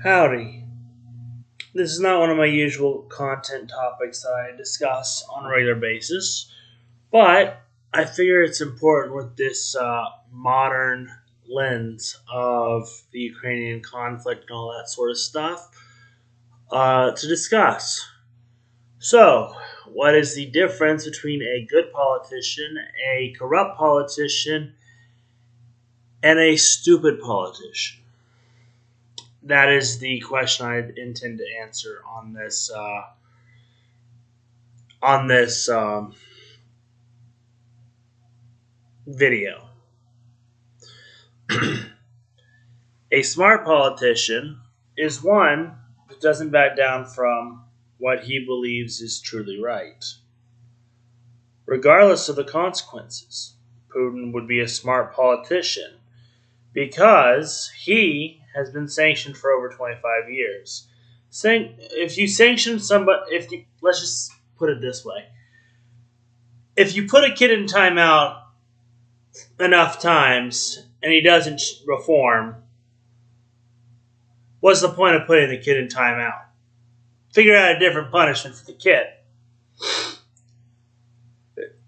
Howdy. This is not one of my usual content topics that I discuss on a regular basis, but I figure it's important with this modern lens of the Ukrainian conflict and all that sort of stuff to discuss. So, what is the difference between a good politician, a corrupt politician, and a stupid politician? That is the question I intend to answer on this video. A smart politician is one that doesn't back down from what he believes is truly right, regardless of the consequences. Putin would be a smart politician because he has been sanctioned for over 25 years. If you sanction somebody, let's just put it this way. If you put a kid in timeout enough times and he doesn't reform, what's the point of putting the kid in timeout? Figure out a different punishment for the kid.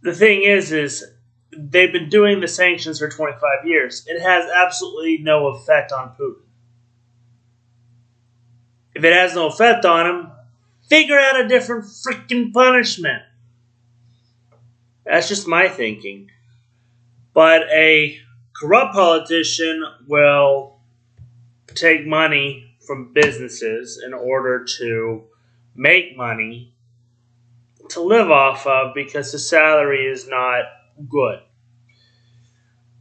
The thing is they've been doing the sanctions for 25 years. It has absolutely no effect on Putin. If it has no effect on him, figure out a different freaking punishment. That's just my thinking. But a corrupt politician will take money from businesses in order to make money to live off of because the salary is not good.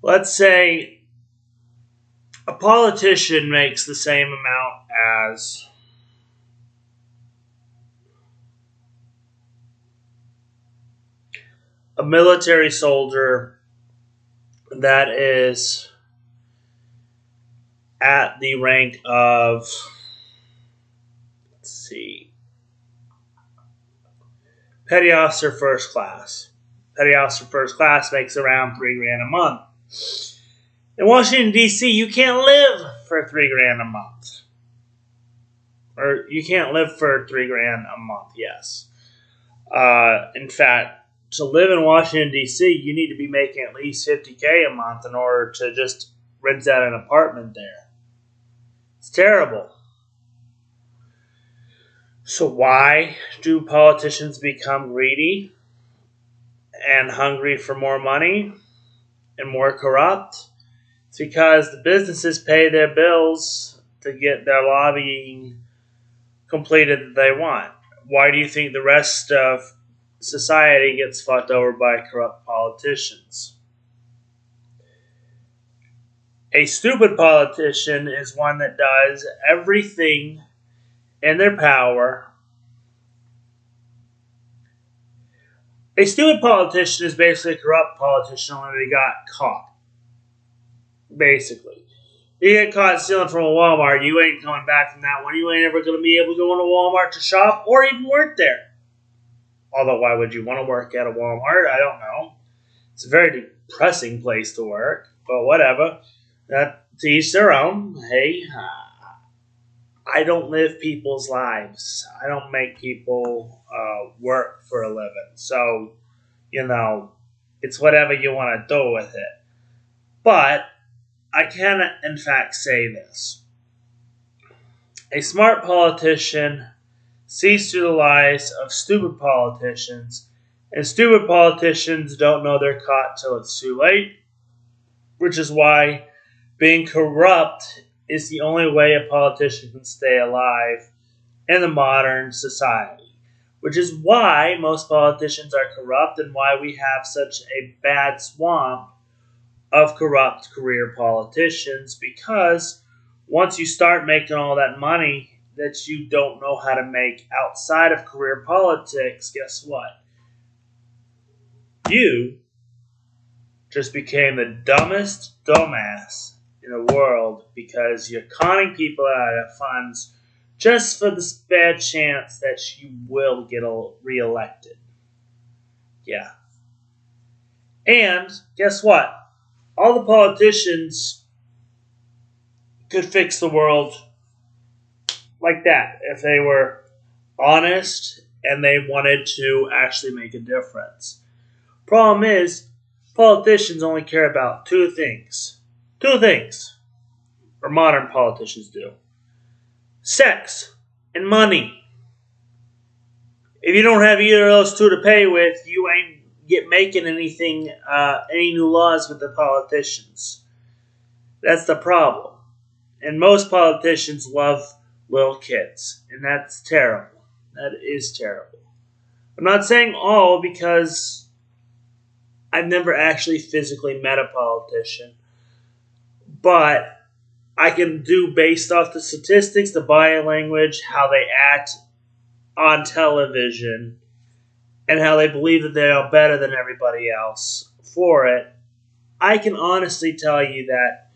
Let's say a politician makes the same amount as a military soldier that is at the rank of, petty officer first class. Petty officer first class makes around $3,000 a month. In Washington, D.C., you can't live for $3,000 a month. Or you can't live for $3,000 a month, yes. In fact, to live in Washington, D.C., you need to be making at least $50,000 a month in order to just rent out an apartment there. It's terrible. So why do politicians become greedy and hungry for more money and more corrupt? It's because the businesses pay their bills to get their lobbying completed that they want. Why do you think the rest of society gets fucked over by corrupt politicians? A stupid politician is one that does everything in their power. A stupid politician is basically a corrupt politician when they got caught. Basically. You get caught stealing from a Walmart, you ain't coming back from that one. You ain't ever going to be able to go into Walmart to shop or even work there. Although, why would you want to work at a Walmart? I don't know. It's a very depressing place to work, but whatever. That to each their own. Hey, I don't live people's lives. I don't make people work for a living. So, it's whatever you want to do with it. But I can, in fact, say this. A smart politician sees through the lies of stupid politicians, and stupid politicians don't know they're caught till it's too late, which is why being corrupt is the only way a politician can stay alive in the modern society, which is why most politicians are corrupt and why we have such a bad swamp of corrupt career politicians, because once you start making all that money that you don't know how to make outside of career politics, guess what? You just became the dumbest dumbass in the world because you're conning people out of funds just for the spare chance that you will get reelected. Yeah. And guess what? All the politicians could fix the world like that. If they were honest and they wanted to actually make a difference. Problem is, politicians only care about two things. Two things. Or modern politicians do. Sex and money. If you don't have either of those two to pay with, you ain't making anything, any new laws with the politicians. That's the problem. And most politicians love little kids. And that's terrible. That is terrible. I'm not saying all, because I've never actually physically met a politician. But I can do, based off the statistics, the body language, how they act on television, and how they believe that they are better than everybody else for it, I can honestly tell you that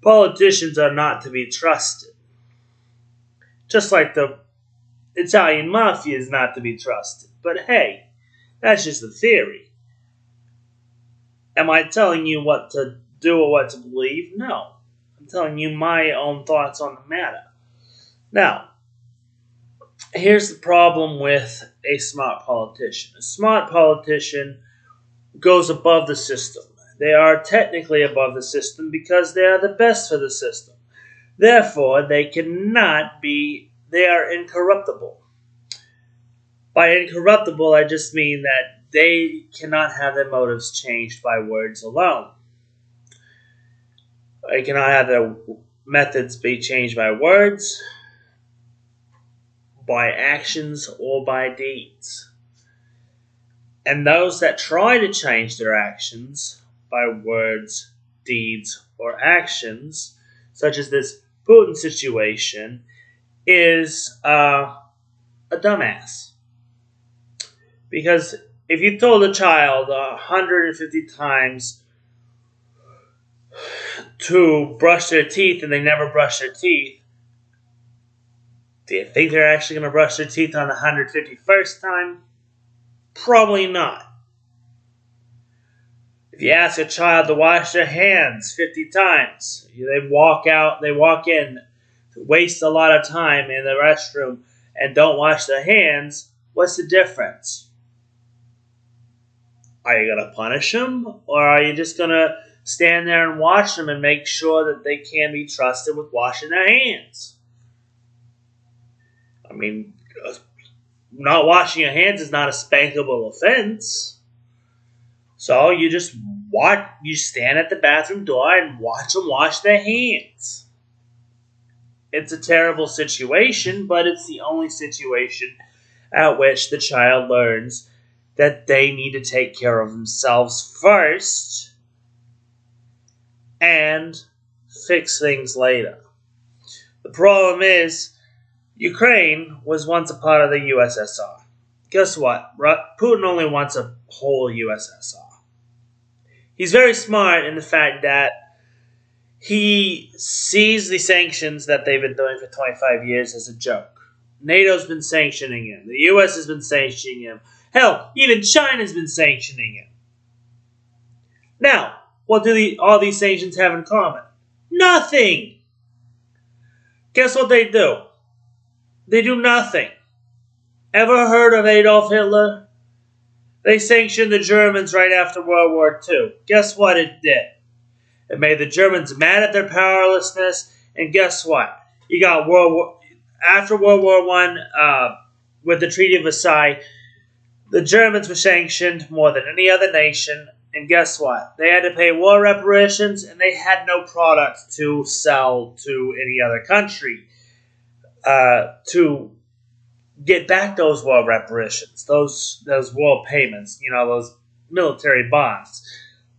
politicians are not to be trusted. Just like the Italian mafia is not to be trusted. But hey, that's just a theory. Am I telling you what to do or what to believe? No. I'm telling you my own thoughts on the matter. Now, here's the problem with a smart politician. A smart politician goes above the system. They are technically above the system because they are the best for the system. Therefore, they are incorruptible. By incorruptible, I just mean that they cannot have their motives changed by words alone. They cannot have their methods be changed by words, by actions, or by deeds. And those that try to change their actions by words, deeds, or actions, such as this Putin situation, is a dumbass. Because if you told a child 150 times to brush their teeth and they never brush their teeth, do you think they're actually going to brush their teeth on the 151st time? Probably not. If you ask a child to wash their hands 50 times, they walk in, waste a lot of time in the restroom, and don't wash their hands, what's the difference? Are you going to punish them? Or are you just going to stand there and watch them and make sure that they can be trusted with washing their hands? I mean, not washing your hands is not a spankable offense. So you just you stand at the bathroom door and watch them wash their hands. It's a terrible situation, but it's the only situation at which the child learns that they need to take care of themselves first and fix things later. The problem is, Ukraine was once a part of the USSR. Guess what? Putin only wants a whole USSR. He's very smart in the fact that he sees the sanctions that they've been doing for 25 years as a joke. NATO's been sanctioning him. The US has been sanctioning him. Hell, even China's been sanctioning him. Now, what do all these sanctions have in common? Nothing! Guess what they do? They do nothing. Ever heard of Adolf Hitler? They sanctioned the Germans right after World War II. Guess what it did? It made the Germans mad at their powerlessness, and guess what? You got after World War I, with the Treaty of Versailles, the Germans were sanctioned more than any other nation, and guess what? They had to pay war reparations, and they had no product to sell to any other country to get back those war reparations, those war payments, those military bonds,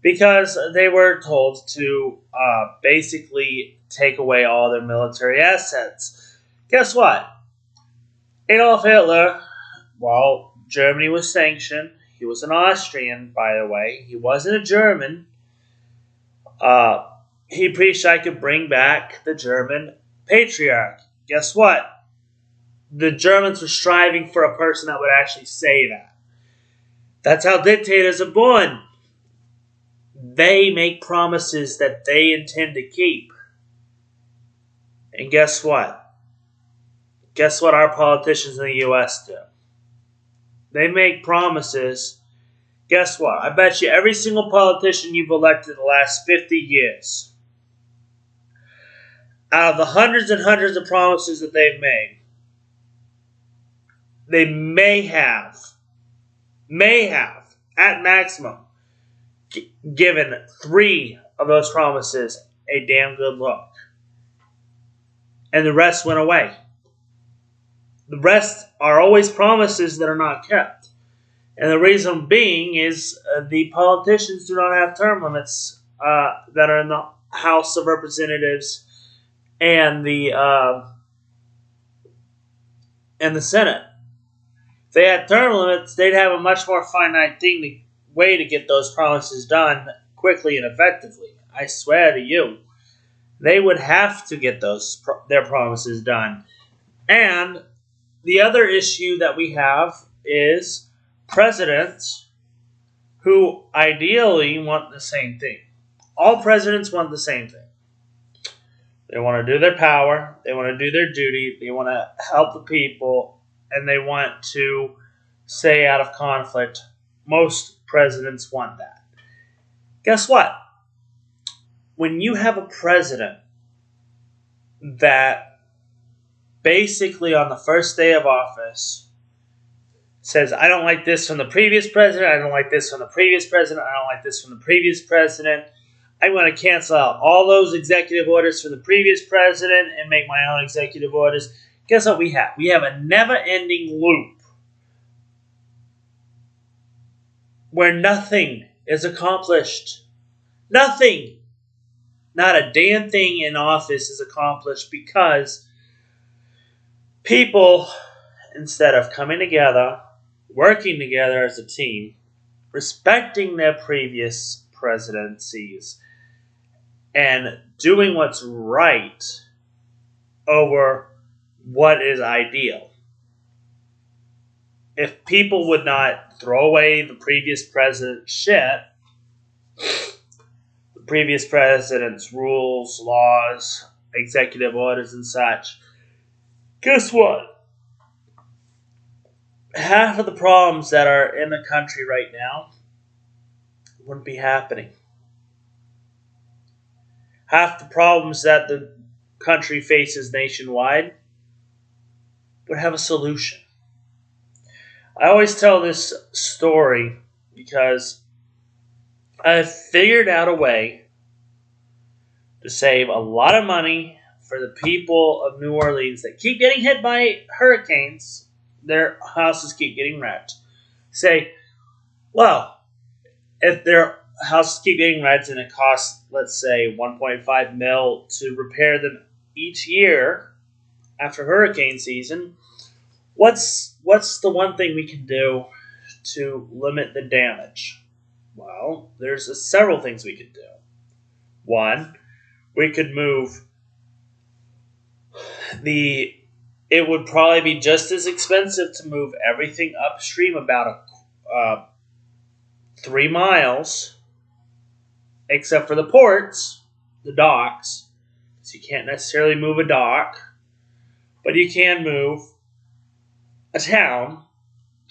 because they were told to basically take away all their military assets. Guess what? Adolf Hitler, while Germany was sanctioned, he was an Austrian, by the way. He wasn't a German. He preached I could bring back the German patriarch. Guess what? The Germans were striving for a person that would actually say that. That's how dictators are born. They make promises that they intend to keep. And guess what? Guess what our politicians in the U.S. do? They make promises. Guess what? I bet you every single politician you've elected in the last 50 years, out of the hundreds and hundreds of promises that they've made, they may have, at maximum, given 3 of those promises a damn good look. And the rest went away. The rest are always promises that are not kept. And the reason being is the politicians do not have term limits that are in the House of Representatives and the Senate. If they had term limits, they'd have a much more finite way to get those promises done quickly and effectively. I swear to you, they would have to get their promises done. And the other issue that we have is presidents who ideally want the same thing. All presidents want the same thing. They want to do their power, they want to do their duty, they want to help the people, and they want to stay out of conflict. Most presidents want that. Guess what? When you have a president that basically on the first day of office says, I don't like this from the previous president, I don't like this from the previous president, I don't like this from the previous president, I'm going to cancel out all those executive orders from the previous president and make my own executive orders. Guess what we have? We have a never-ending loop where nothing is accomplished. Nothing. Not a damn thing in office is accomplished because people, instead of coming together, working together as a team, respecting their previous presidencies, and doing what's right over what is ideal. If people would not throw away the previous president's shit, the previous president's rules, laws, executive orders, and such, guess what? Half of the problems that are in the country right now wouldn't be happening. Half the problems that the country faces nationwide would have a solution. I always tell this story because I've figured out a way to save a lot of money for the people of New Orleans that keep getting hit by hurricanes. Their houses keep getting wrecked. Say, well, if their houses keep getting wrecked and it costs, let's say, $1.5 million to repair them each year after hurricane season, what's the one thing we can do to limit the damage? Well, there's several things we could do. One, we could move it would probably be just as expensive to move everything upstream about 3 miles, except for the ports, the docks. So you can't necessarily move a dock, but you can move a town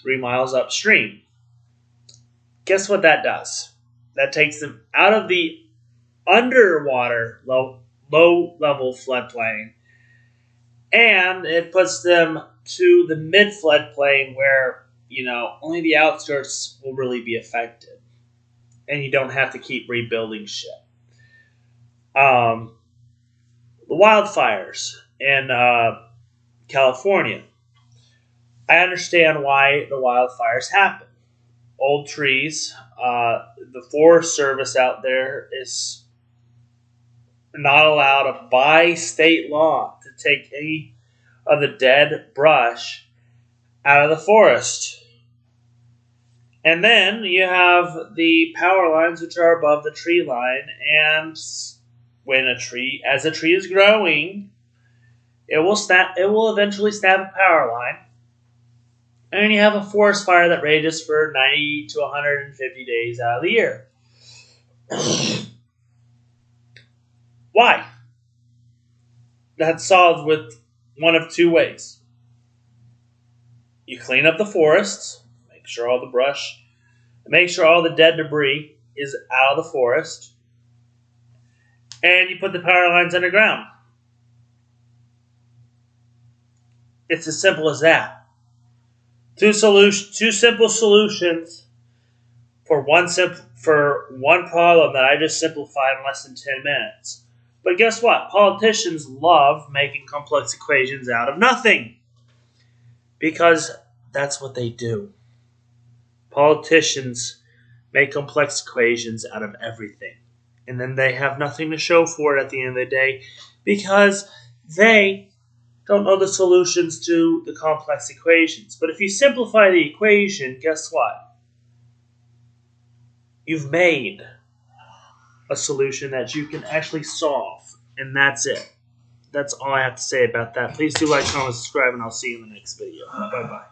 3 miles upstream. Guess what that does? That takes them out of the underwater, low-level floodplain, and it puts them to the mid-floodplain where, only the outskirts will really be affected. And you don't have to keep rebuilding shit. The wildfires in California. I understand why the wildfires happen. Old trees. The Forest Service out there is not allowed by state law to take any of the dead brush out of the forest. And then you have the power lines, which are above the tree line, and as a tree is growing, it will eventually snap a power line. And you have a forest fire that rages for 90 to 150 days out of the year. Why? That's solved with one of two ways. You clean up the forests, make sure all the brush, make sure all the dead debris is out of the forest, and you put the power lines underground. It's as simple as that. Two simple solutions for one problem that I just simplified in less than 10 minutes. But guess what? Politicians love making complex equations out of nothing. Because that's what they do. Politicians make complex equations out of everything. And then they have nothing to show for it at the end of the day because they don't know the solutions to the complex equations. But if you simplify the equation, guess what? You've made a solution that you can actually solve. And that's it. That's all I have to say about that. Please do like, comment, subscribe, and I'll see you in the next video. Bye-bye.